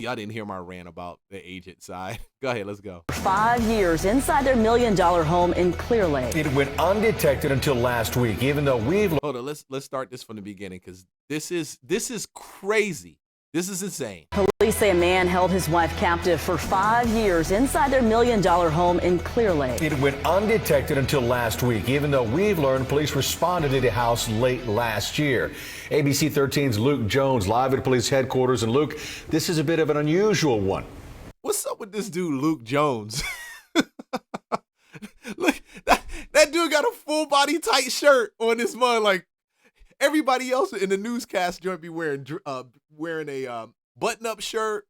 Y'all didn't hear my rant about the agent side. Go ahead, let's go. 5 years inside their $1 million home in Clear Lake. It went undetected until last week, even though we've... Hold on, let's start this from the beginning, because this is crazy. This is insane. Police say a man held his wife captive for 5 years inside their $1 million home in Clear Lake. It went undetected until last week, even though we've learned police responded to the house late last year. ABC 13's Luke Jones live at police headquarters. And Luke, this is a bit of an unusual one. What's up with this dude, Luke Jones? Look, that dude got a full body tight shirt on this mug. Like everybody else in the newscast joint be wearing a button-up shirt,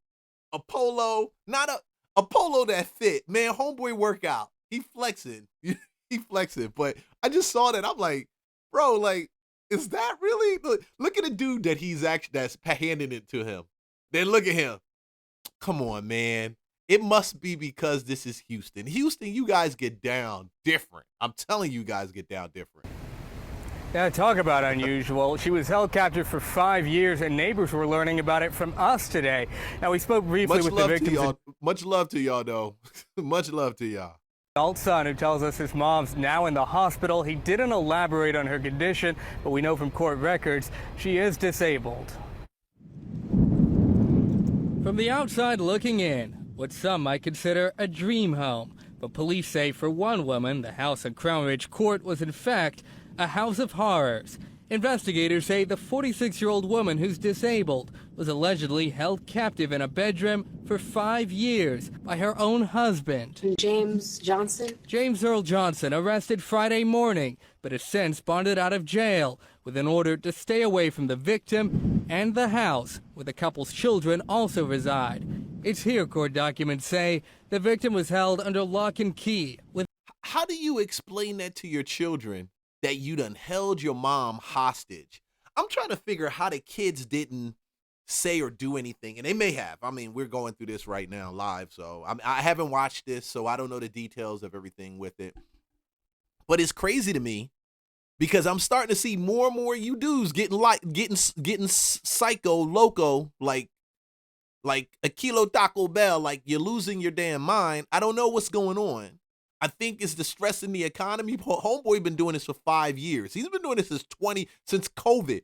a polo, not a polo that fit. Man, homeboy workout. He flexing. He flexing. But I just saw that. I'm like, bro, like, is that really? Look at the dude that's handing it to him. Then look at him. Come on, man. It must be because this is Houston. Houston, you guys get down different. I'm telling you guys get down different. Yeah, talk about unusual. She was held captive for 5 years, and neighbors were learning about it from us today. Now, we spoke briefly with the victims. Much love to y'all, though. Much love to y'all. Adult son, who tells us his mom's now in the hospital. He didn't elaborate on her condition, but we know from court records she is disabled. From the outside looking in, what some might consider a dream home. But police say for one woman, the house at Crown Ridge Court was in fact a house of horrors. Investigators say the 46-year-old woman who's disabled was allegedly held captive in a bedroom for 5 years by her own husband. James Johnson? James Earl Johnson arrested Friday morning, but has since bonded out of jail with an order to stay away from the victim and the house where the couple's children also reside. It's here, court documents say, the victim was held under lock and key. How do you explain that to your children, that you done held your mom hostage? I'm trying to figure how the kids didn't say or do anything, and they may have. I mean, we're going through this right now live, so I haven't watched this, so I don't know the details of everything with it. But it's crazy to me because I'm starting to see more and more you dudes getting psycho loco, like a kilo Taco Bell, like you're losing your damn mind. I don't know what's going on. I think it's the stress in the economy. Homeboy been doing this for 5 years. He's been doing this since COVID.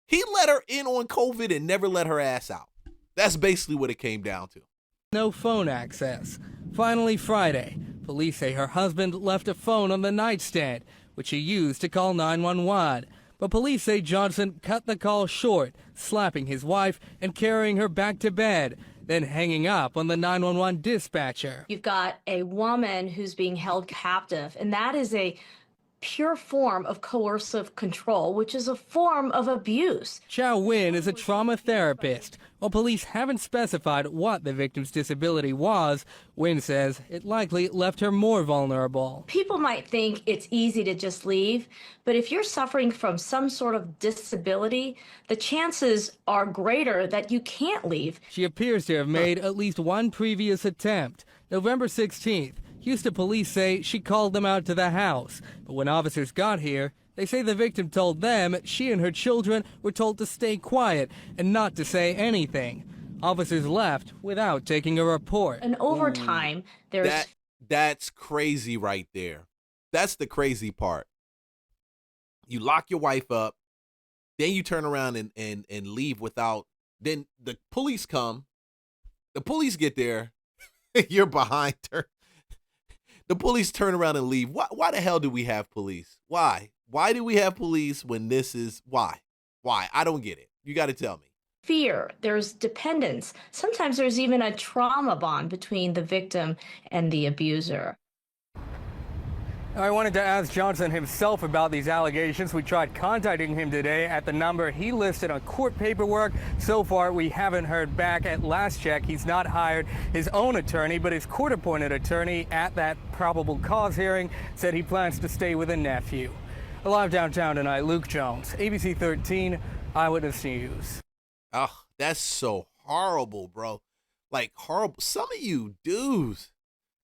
He let her in on COVID and never let her ass out. That's basically what it came down to. No phone access. Finally, Friday, police say her husband left a phone on the nightstand, which he used to call 911. But police say Johnson cut the call short, slapping his wife and carrying her back to bed, then hanging up on the 911 dispatcher. You've got a woman who's being held captive, and that is a pure form of coercive control, which is a form of abuse. Chow Win is a trauma therapist. While police haven't specified what the victim's disability was, Win says it likely left her more vulnerable. People might think it's easy to just leave, but if you're suffering from some sort of disability, the chances are greater that you can't leave. She appears to have made at least one previous attempt. November 16th, Houston police say she called them out to the house, but when officers got here, they say the victim told them she and her children were told to stay quiet and not to say anything. Officers left without taking a report. And over time, that's crazy right there. That's the crazy part. You lock your wife up, then you turn around and leave without, then the police come, the police get there, you're behind her. The police turn around and leave. Why the hell do we have police? Why? Why do we have police when this is, why? Why? I don't get it. You got to tell me. fear, there's dependence. Sometimes there's even a trauma bond between the victim and the abuser. I wanted to ask Johnson himself about these allegations. We tried contacting him today at the number he listed on court paperwork. So far, we haven't heard back. At last check, he's not hired his own attorney, but his court-appointed attorney at that probable cause hearing said he plans to stay with a nephew. Live downtown tonight, Luke Jones, ABC 13 Eyewitness News. Oh, that's so horrible, bro. Like, horrible. Some of you dudes,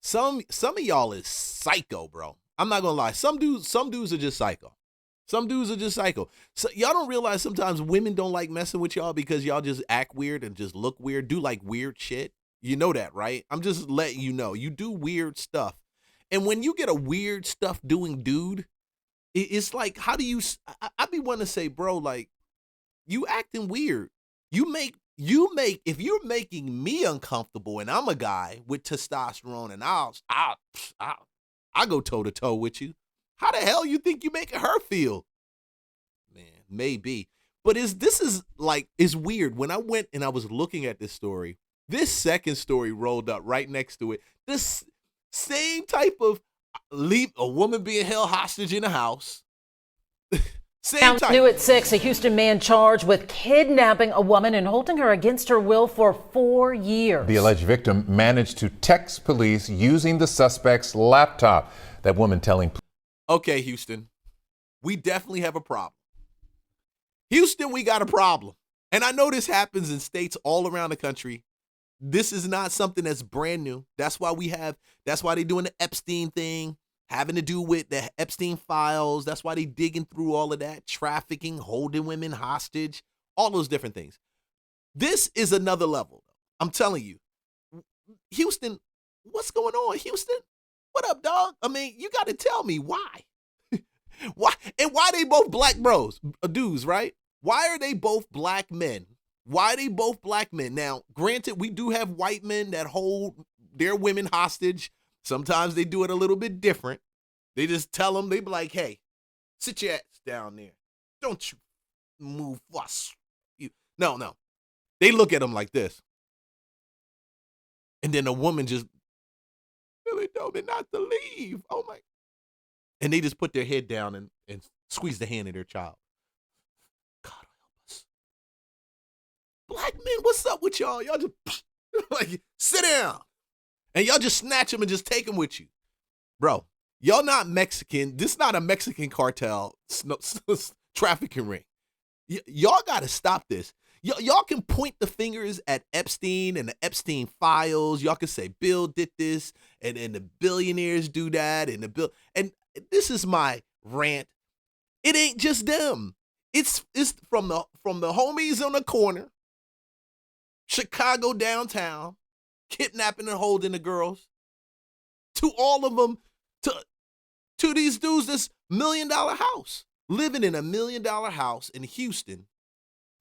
some of y'all is psycho, bro. I'm not gonna lie. Some dudes are just psycho. Some dudes are just psycho. So y'all don't realize sometimes women don't like messing with y'all because y'all just act weird and just look weird, do like weird shit. You know that, right? I'm just letting you know. You do weird stuff. And when you get a weird stuff doing dude, it's like, how do you, I be wanting to say, bro, like, you acting weird. You make, if you're making me uncomfortable and I'm a guy with testosterone and I'll go toe to toe with you. How the hell you think you making her feel? Man, maybe. But this is weird. When I went and I was looking at this story, this second story rolled up right next to it. This same type of a woman being held hostage in a house. Same type. New at 6, a Houston man charged with kidnapping a woman and holding her against her will for 4 years. The alleged victim managed to text police using the suspect's laptop. That woman telling Okay, Houston, we definitely have a problem. Houston, we got a problem. And I know this happens in states all around the country. This is not something that's brand new. That's why they're doing the Epstein thing, having to do with the Epstein files. That's why they digging through all of that, trafficking, holding women hostage, all those different things. This is another level. I'm telling you. Houston, what's going on, Houston? What up, dog? I mean, you got to tell me why. Why? And why they both black dudes, right? Why are they both black men? Why are they both black men? Now, granted, we do have white men that hold their women hostage. Sometimes they do it a little bit different. They just tell them, they be like, hey, sit your ass down there. Don't you move us. No. They look at them like this. And then the woman just really told me not to leave. Oh my. And they just put their head down and squeeze the hand of their child. God help us. Black men, what's up with y'all? Y'all just like, sit down. And y'all just snatch them and just take them with you. Bro, y'all not Mexican. This is not a Mexican cartel trafficking ring. Y'all got to stop this. Y'all can point the fingers at Epstein and the Epstein files. Y'all can say Bill did this and the billionaires do that and and this is my rant. It ain't just them. It's from the homies on the corner, Chicago downtown, kidnapping and holding the girls, to all of them, to these dudes this $1 million house, living in a $1 million house in Houston,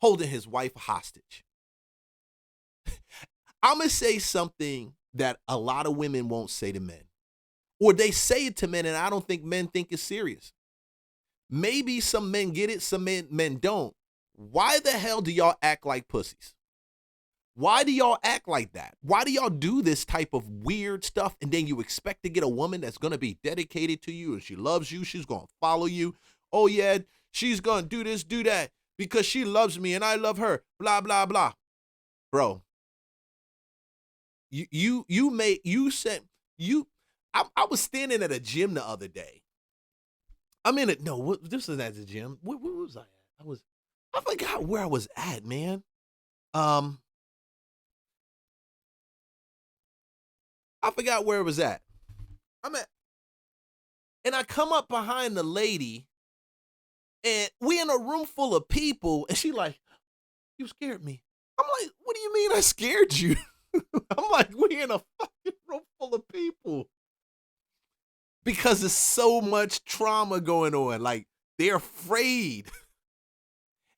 holding his wife hostage. I'm going to say something that a lot of women won't say to men. Or they say it to men, and I don't think men think it's serious. Maybe some men get it, some men don't. Why the hell do y'all act like pussies? Why do y'all act like that? Why do y'all do this type of weird stuff, and then you expect to get a woman that's going to be dedicated to you, and she loves you, she's going to follow you. Oh, yeah, she's going to do this, do that, because she loves me and I love her, blah, blah, blah. Bro, I was standing at a gym the other day. This was at the gym. Where was I at? I forgot where I was at, man. I forgot where it was at. And I come up behind the lady, and we in a room full of people, and she like, you scared me. I'm like, what do you mean I scared you? I'm like, we in a fucking room full of people. Because there's so much trauma going on. Like, they're afraid.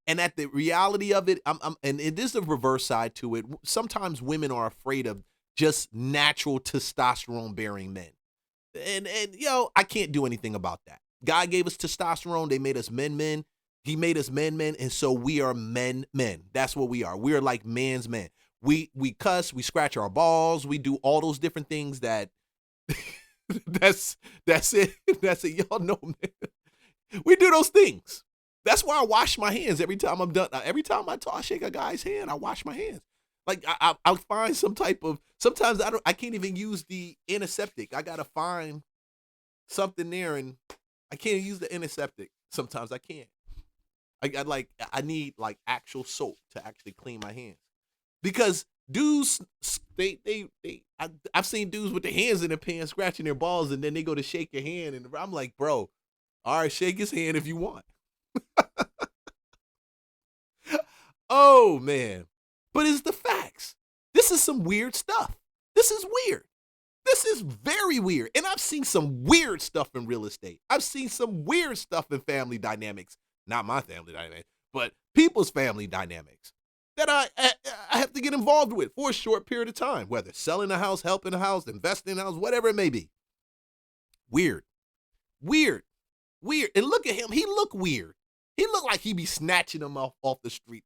And at the reality of it, and it is a reverse side to it. Sometimes women are afraid of just natural testosterone bearing men. And I can't do anything about that. God gave us testosterone. They made us men. He made us men. And so we are men. That's what we are. We are like man's men. We cuss, we scratch our balls, we do all those different things that that's it. That's it. Y'all know, man. We do those things. That's why I wash my hands every time I'm done. Every time I shake a guy's hand, I wash my hands. Like I'll find some type of, sometimes I can't even use the antiseptic. I gotta find something there, and I can't use the antiseptic. Sometimes I can't. I need like actual soap to actually clean my hands, because dudes, I've seen dudes with their hands in their pants scratching their balls, and then they go to shake your hand, and I'm like, bro, all right, shake his hand if you want. Oh, man. But it's the facts. This is some weird stuff. This is weird. This is very weird. And I've seen some weird stuff in real estate. I've seen some weird stuff in family dynamics. Not my family dynamics, but people's family dynamics that I have to get involved with for a short period of time, whether selling a house, helping a house, investing in a house, whatever it may be. Weird. Weird. Weird. And look at him. He look weird. He looked like he be snatching them off the street.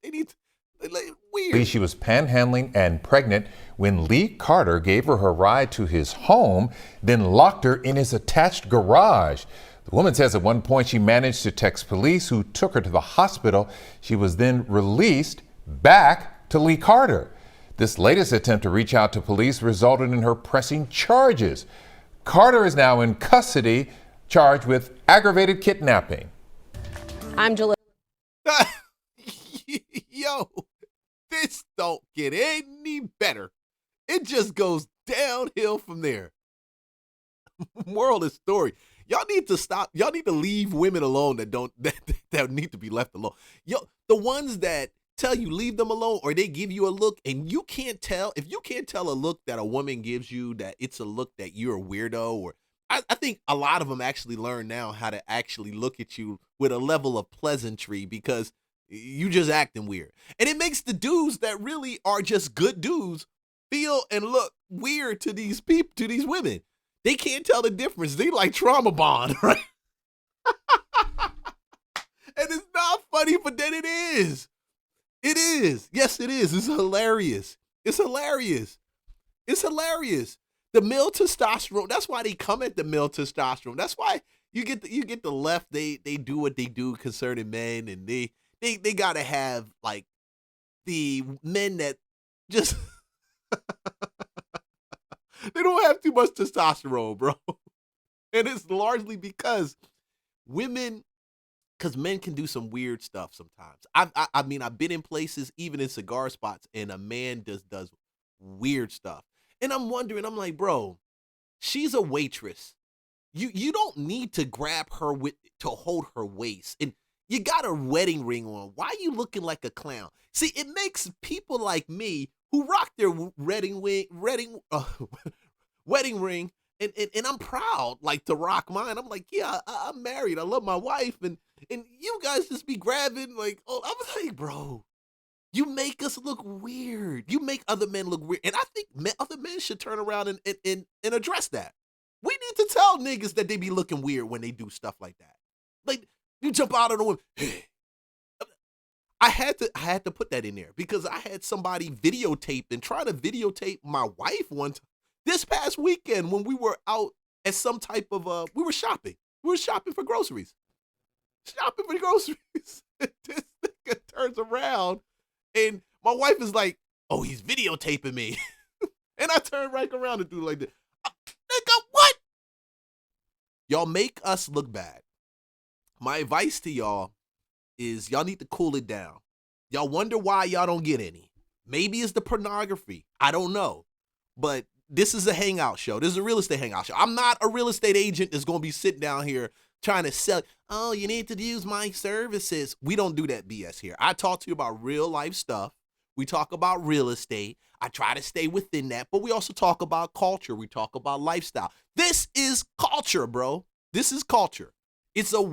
Weird. She was panhandling and pregnant when Lee Carter gave her a ride to his home, then locked her in his attached garage. The woman says at one point she managed to text police, who took her to the hospital. She was then released back to Lee Carter. This latest attempt to reach out to police resulted in her pressing charges. Carter is now in custody, charged with aggravated kidnapping. I'm Julie. Yo, this don't get any better. It just goes downhill from there. Moral of the story. Y'all need to stop. Y'all need to leave women alone that need to be left alone. Yo, the ones that tell you leave them alone, or they give you a look and you can't tell. If you can't tell a look that a woman gives you that it's a look that you're a weirdo, or I think a lot of them actually learn now how to actually look at you with a level of pleasantry because you just acting weird. And it makes the dudes that really are just good dudes feel and look weird to these people, to these women. They can't tell the difference. They like trauma bond, right? And it's not funny, but then it is. It is. Yes, it is. It's hilarious. It's hilarious. It's hilarious. The male testosterone, that's why they come at the male testosterone. That's why you get the left, they do what they do concerning men, and they gotta have like the men that just they don't have too much testosterone, bro. And it's largely because men can do some weird stuff sometimes. I mean, I've been in places, even in cigar spots, and a man does weird stuff. And I'm wondering, I'm like, bro, she's a waitress. You don't need to grab her to hold her waist. And you got a wedding ring on. Why are you looking like a clown? See, it makes people like me who rock their wedding ring, and I'm proud, like, to rock mine. I'm like, yeah, I'm married. I love my wife. And you guys just be grabbing, like, oh, I was like, bro, you make us look weird. You make other men look weird. And I think other men should turn around and address that. We need to tell niggas that they be looking weird when they do stuff like that. Like, you jump out of the woman. I had to put that in there because I had somebody videotape and try to videotape my wife this past weekend when we were out at some type of we were shopping. We were shopping for groceries. This nigga turns around and my wife is like, oh, he's videotaping me. And I turn right around and do like this. Nigga, what? Y'all make us look bad. My advice to y'all is y'all need to cool it down. Y'all wonder why y'all don't get any. Maybe it's the pornography. I don't know. But this is a hangout show. This is a real estate hangout show. I'm not a real estate agent that's going to be sitting down here trying to sell. Oh, you need to use my services. We don't do that BS here. I talk to you about real life stuff. We talk about real estate. I try to stay within that, but we also talk about culture. We talk about lifestyle. This is culture, bro. This is culture. It's a weird